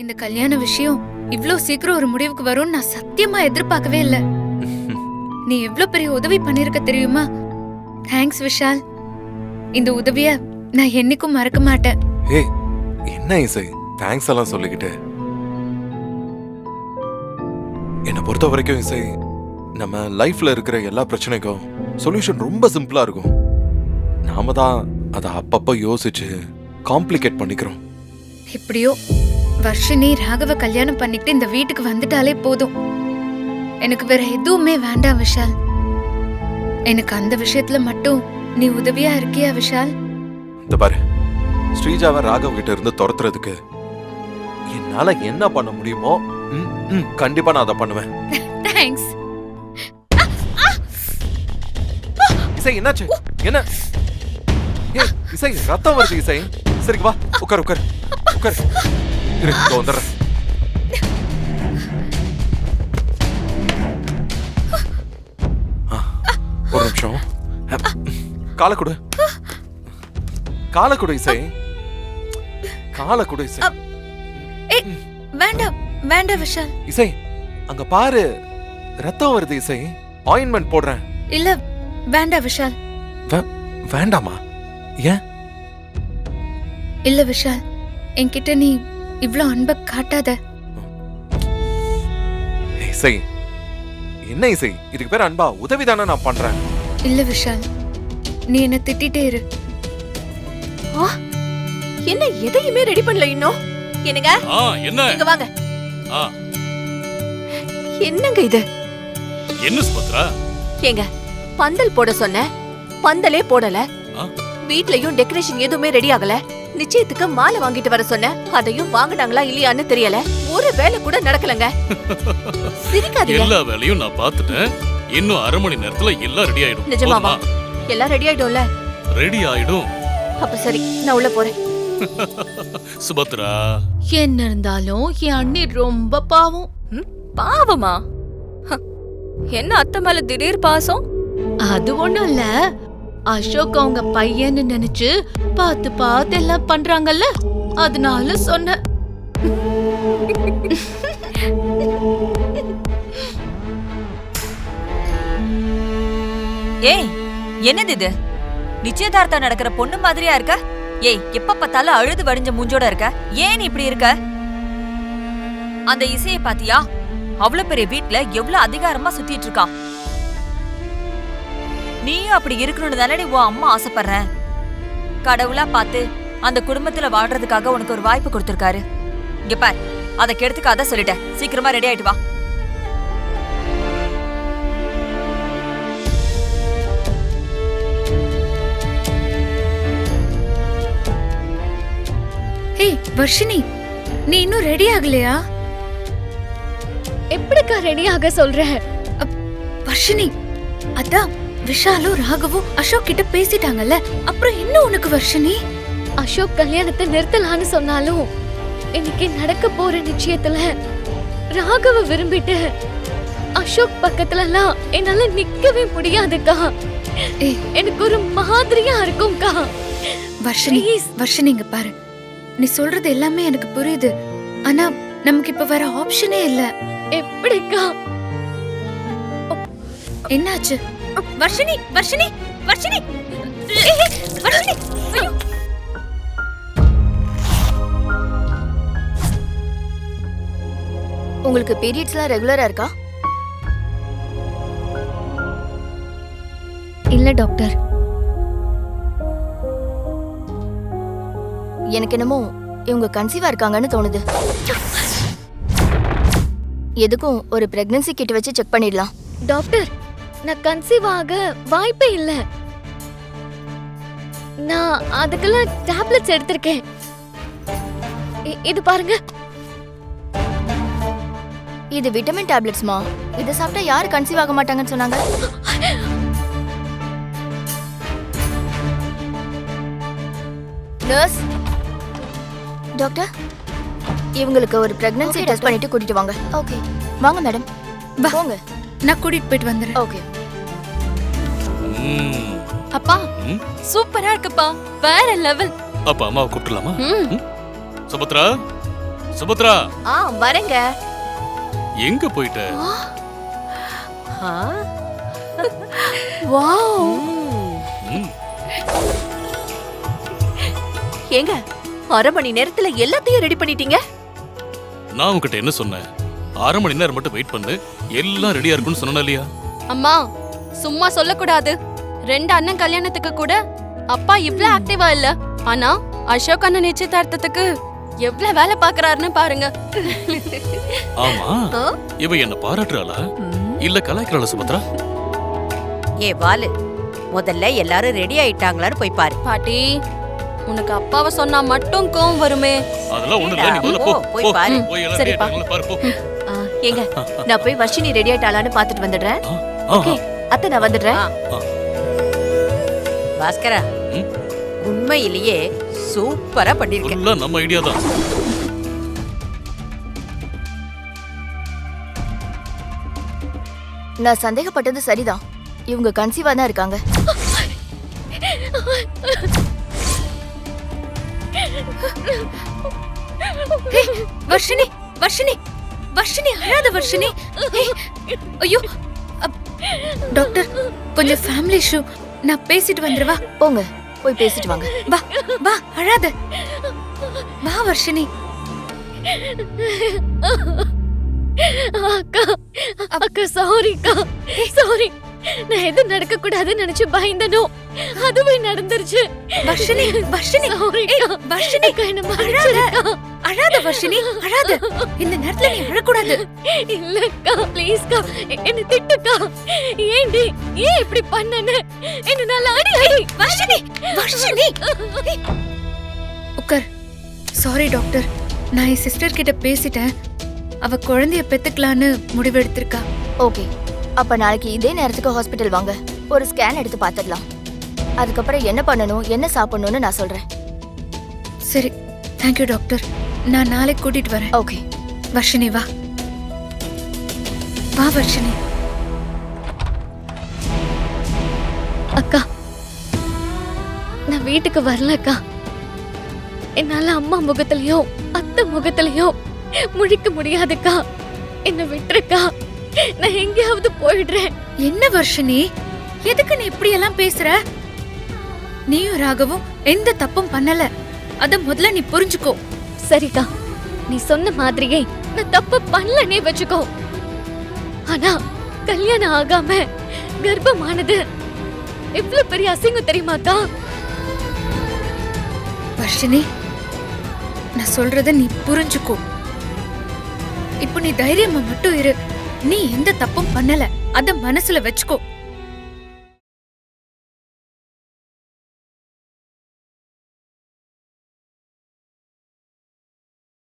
இந்த கல்யாண விஷயம் இவ்ளோ சீக்கிரம் ஒரு முடிவுக்கு வரும்னு நான் சத்தியமா எதிர்பார்க்கவே இல்ல. நீ எவ்வளவு பெரிய உதவி பண்ணிருக்க தெரியுமா? தேங்க்ஸ் விஷால். இந்த உதவிய நான் என்னைக்கும் மறக்க மாட்டேன். ஏய், என்ன இசை தேங்க்ஸ் எல்லாம் சொல்லிக்கிட்டு? என்னை பொறுத்த வரைக்கும் இசை, நம்ம லைஃப்ல இருக்கிற எல்லா பிரச்சனைக்கும் சொல்யூஷன் ரொம்ப சிம்பிளா இருக்கும். நாம தான் அதை அப்பப்போ யோசிச்சு காம்ப்ளிகேட் பண்ணிக்கிறோம். எப்படியோ வர்ஷினி ராகவ கல்யாணம் பண்ணிக்கிட்டு இந்த வீட்டுக்கு வந்துட்டாலே போதும். எனக்கு வேற எதுவுமே வேண்டாம் விஷால். எனக்கு அந்த விஷயத்துல மட்டும் நீ உதவியா இருக்கியா விஷால்? இந்த பாரு, ஸ்ரீஜாவை ராகவ் கிட்ட இருந்து துரத்துறதுக்கு என்னால என்ன பண்ண முடியுமோ கண்டிப்பா நான் அதை பண்ணுவேன். தேங்க்ஸ். இசை என்னாச்சு? என்ன? ஏய் இசை, ரத்தம் வருது இசை. சரி வா, உட்கார் உட்கார் உட்கார். இரு, வந்துடுறேன். ஒரு நிமிஷம். காலை கொடு, காலை கொடு இசை, காலை கொடு இசை. வேண்டாம் வேண்டாம் விஷால். இசை, அங்க பாரு, ரத்தம் வருது இசை. ஆயின்மெண்ட் போடுறேன். இல்ல வேண்டாம் விஷால். வேண்டாமா? ஏன்? இல்ல விஷால், என்கிட்ட நீ இவ்ளோ அன்பை காட்டாத. இசை, என்ன இசை, இதுக்கு பேர் அன்பா? உதவிதானே நான் பண்றேன். இல்ல விஷால், நீ என்ன திட்டிட்டே இரு. என்ன எதையுமே ரெடி பண்ணல இன்னும்? என்னங்க? என்ன? இங்க வாங்க. என்னங்க இது? என்ன சுபத்ரா? ஏங்க, பந்தல் போட சொன்ன, பந்தலே போடல. வீட்லயும் டெக்கரேஷன் எதுவுமே ரெடி ஆகல. நிச்சயத்துக்கு மாலை வாங்கிட்டு வர சொன்ன, அதையும் வாங்குனாங்களா இல்லையான்னு தெரியல. ஒரு வேலை கூட நடக்கலங்க. சிரிக்காதீங்க. எல்லா வேலையும் நான் பார்த்துட்டேன். இன்னும் அரை மணி நேரத்துல எல்லாம் ரெடி ஆயிடும். நிஜமாவா? எல்லாம் ரெடி ஆயிடும்ல? ரெடி ஆயிடும். அப்ப சரி, நான் உள்ள போறேன். சுபத்ரா, என்ன இருந்தாலும் என் அண்ணி ரொம்ப பாவம். பாவமா? என்ன அத்தை மேல திடீர் பாசம்? அது ஒண்ணும் இல்ல, அசோக் அவங்க பையன்னு நினைச்சு பார்த்து பார்த்து எல்லாம் பண்றாங்கல்ல, அதனால சொன்ன. ஏய், என்னது இது? நிச்சயதார்த்தம் நடக்கிற பொண்ணு மாதிரியா இருக்க? ஏய், எப்ப பார்த்தாலும் அழுது வடிஞ்ச மூஞ்சோட இருக்க. ஏன் இப்படி இருக்க? அந்த இசையை பாத்தியா? அவ்வளவு பெரிய வீட்ல எவ்வளவு அதிகாரமா சுத்திட்டு இருக்கா. நீயும் அப்படி இருக்கணும்னு தானே உன் அம்மா ஆசைப்படுற. கடவுளா பார்த்து அந்த குடும்பத்துல வாழ்றதுக்காக உனக்கு ஒரு வாய்ப்பு கொடுத்திருக்காரு. இங்க பார், அதை கெடுத்துக்காத சொல்லிட்டேன். சீக்கிரமா ரெடி ஆயிட்டு வா. ஏய் வர்ஷினி, நீ இன்னும் ரெடி ஆகலையா? எப்படிக்கா ரெடி ஆக சொல்ற? வர்ஷினி, அதான் விஷாலும் ராகவும் அசோக் கிட்ட பேசிட்டாங்கல்ல, அப்புறம் என்ன உனக்கு வர்ஷினி? அசோக் கல்யாணத்தை நிறுத்தலான்னு சொன்னாலும் இன்னைக்கு நடக்க போற நிச்சயத்துல ராகவ விரும்பிட்டு அசோக் பக்கத்துல எல்லாம் என்னால நிக்கவே முடியாதுக்கா. எனக்கு ஒரு மாதிரியா இருக்கும்க்கா. வர்ஷினி, வர்ஷினி இங்க பாரு, நீ சொல்றது எல்லாமே எனக்கு புரியுது. ஆனா நமக்கு இப்ப வேற ஆப்ஷனே இல்ல. எப்படிக்கா? என்னாச்சு? வர்ஷினி, வர்ஷினி, வர்ஷினி, வர்ஷினி. உங்களுக்கு பீரியட்ஸ்லாம் ரெகுலரா இருக்கா? இல்ல டாக்டர். எனக்கு என்னமோ இவங்க கன்சீவா இருக்காங்கன்னு தோணுது. எதுக்கும் ஒரு பிரெக்னன்சி கிட் வச்சு செக் பண்ணிடலாம். டாக்டர், நான் கன்சீவ் ஆக வாய்ப்பே இல்ல. நான் அதுக்கெல்லாம் டேப்லெட்ஸ் எடுத்திருக்கேன். இது பாருங்க. இது விட்டமின் டேப்லெட்ஸ்மா. இதை சாப்பிட்டா யாரு கன்சீவ் ஆக மாட்டாங்கன்னு சொன்னாங்க? நர்ஸ், டாக்டர், இவங்களுக்கு ஒரு பிரெக்னன்சி டெஸ்ட் பண்ணிட்டு கூட்டிட்டு வாங்க. ஓகே, வாங்க மேடம். போங்க, நான் கூட்டிட்டு போயிட்டு வந்துடுறேன். ஓகே. அப்பா, சூப்பரா இருக்குப்பா, வேற லெவல். அப்ப அம்மாவை கூப்பிடலாமா? சுபத்ரா, சுபத்ரா வரேங்க. எங்க போயிட்ட? வாவ். ம், ஏங்க 1/2 மணி நேரத்துல எல்லாத்தையும் ரெடி பண்ணிட்டீங்க? நான் உன்கிட்ட என்ன சொன்னேன்? 1/2 மணி நேரம் மட்டும் வெயிட் பண்ணு, எல்லாம் ரெடியா இருக்குன்னு சொன்னா இல்லையா? அம்மா சும்மா சொல்லக்கூடாது. 2 அண்ணன் கல்யாணத்துக்கு கூட அப்பா இவ்ளோ ஆக்டிவா இல்ல. ஆனா அசோக் அண்ணன் நிச்சயதார்த்தத்துக்கு எவ்வளவு வேலை பாக்குறாருன்னு பாருங்க. ஆமா, இவ என்ன பாராட்டுறாளா இல்ல கலாய்க்கிறாளா சுபத்ரா? ஏ பாலு, முதல்ல எல்லாரும் ரெடி ஆயிட்டாங்களான்னு போய் பாரு. பாட்டி, உனக்கு அப்பாவை சொன்னா மட்டும் கோவம் வருமே. அதெல்லாம் ஒண்ணு இல்ல, நீ முதல்ல போ. போய் பாரு. போய் எல்லாம் ரெடி சரிப்பா. ஆயிட்டாங்களா பாரு, போ. ஏங்க நான் போய் வர்ஷினி ரெடி ஆயிட்டாளான்னு பாத்துட்டு வந்துடுறேன். ஓகே அத்தை, நான் வந்துடுறேன். பாஸ்கரா, ம்? உண்மையிலேயே சூப்பரா பண்ணிருக்க. ஃபுல்லா நம்ம ஐடியா தான். நான் சந்தேகப்பட்டது சரிதான். இவங்க கன்சீவா தான் இருக்காங்க. வர்ஷினி, வர்ஷினி, வர்ஷினி, அழாத வர்ஷினி. ஏய், ஐயோ, டாக்டர், கொஞ்சம் ஃபேமிலி இஷ்யூ. நான் பேசிட்டு வந்துருவா. போங்க, போய் பேசிட்டு வாங்க. வா வா, அழாத. வா வர்ஷினி. அக்கா அக்கா சாரிக்கா, சாரி. நான் எதுவும் நடக்க கூடாதுன்னு நினைச்சு பயந்தனோ, அதுவே நடந்துருச்சு. வர்ஷினி, வர்ஷினி, சாரிக்கா. ஏய், வர்ஷினி, அக்கா, என்ன அழாத. மன்னிச்சிடுக்கா. அழாத வர்ஷினி, அழாத. இந்த நேரத்துல நீ அழக்கூடாது. இல்லக்கா, ப்ளீஸ்க்கா, என்ன திட்டுக்கா. ஏண்டி, ஏன் இப்படி பண்ணனே? என்ன நல்லா அடி அடி. வர்ஷினி, வர்ஷினி. ஏய், உட்கார். சாரி டாக்டர், நான் என் சிஸ்டர் கிட்ட பேசிட்டேன். அவ குழந்தைய பெத்துக்கலான்னு முடிவெடுத்திருக்கா. ஓகே, அப்ப நாளைக்கு இதே நேரத்துக்கு ஹாஸ்பிட்டல் வாங்க. ஒரு ஸ்கேன் எடுத்து பார்த்துடலாம். அதுக்கப்புறம் என்ன பண்ணணும், என்ன சாப்பிடணும்னு நான் சொல்றேன். சரி, தேங்க்யூ டாக்டர். நான் நாளைக்கு கூட்டிட்டு வரேன். ஓகே. வர்ஷினி வா. வா வர்ஷினி. அக்கா, நான் வீட்டுக்கு வரலக்கா. என்னால அம்மா முகத்திலயோ அத்தை முகத்திலயோ முழிக்க முடியாதுக்கா. என்ன விட்டுருக்கா, நான் எங்கேயாவது போயிடுறேன். என்ன வர்ஷினி, எதுக்கு நீ இப்படி எல்லாம் பேசுற? நீயும் ராகவும் எந்த தப்பும் பண்ணல. அத முதல்ல நீ புரிஞ்சுக்கோ. சரிக்கா, நீ சொன்ன மாதிரியே நான் தப்பு பண்ணலனே வச்சுக்கோ. ஆனா கல்யாணம் ஆகாம கர்ப்பமானது எவ்வளவு பெரிய அசிங்கம் தெரியுமாக்கா? வர்ஷினி, நான் சொல்றத நீ புரிஞ்சுக்கோ. இப்போ நீ தைரியமா மட்டும் இரு. நீ எந்த தப்பும் பண்ணல, அத மனசுல வச்சுக்கோ.